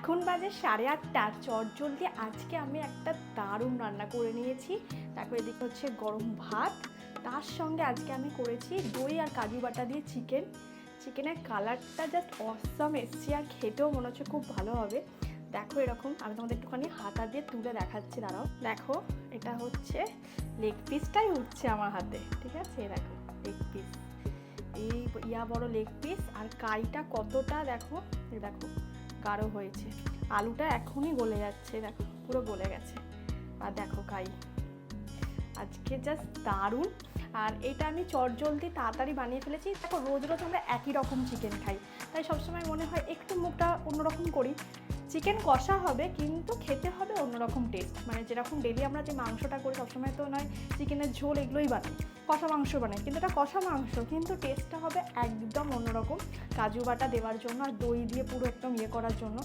এখন বাজে 8:30 চটজলদি আজকে আমি একটা দারুণ রান্না করে নিয়েছি। তারপর এদিকে হচ্ছে গরম ভাত, তার সঙ্গে আজকে আমি করেছি দই আর কাজু বাটা দিয়ে চিকেনের কালারটা জাস্ট অসাম এসছে আর খেতেও মনে হচ্ছে খুব ভালো হবে। দেখো এরকম আমি তোমাদের একটুখানি হাতা দিয়ে তুলে দেখাচ্ছি, দাঁড়াও। দেখো এটা হচ্ছে লেগ পিসটাই উঠছে আমার হাতে, ঠিক আছে? দেখো লেগ পিস, এই বড় লেগ পিস, আর কাইটা কতটা দেখো, দেখো গাঢ় হয়েছে। আলুটা এখনই গলে যাচ্ছে, দেখো পুরো গলে গেছে। আর দেখো কাই আজকে জাস্ট দারুণ। আর এটা আমি চটজলদি তাড়াতাড়ি বানিয়ে ফেলেছি। দেখো রোজ রোজ আমরা একই রকম চিকেন খাই, তাই সবসময় মনে হয় একটু মুখটা অন্যরকম করি। চিকেন কষা হবে কিন্তু খেতে হবে অন্যরকম টেস্ট, মানে যেরকম ডেলি আমরা যে মাংসটা করি সবসময় তো নয় চিকেনের ঝোল এগুলোই বানাই, কষা মাংস বানাই, কিন্তু এটা কষা মাংস কিন্তু টেস্টটা হবে একদম অন্যরকম। কাজু বাটা দেওয়ার জন্য আর দই দিয়ে পুরো একদম করার জন্য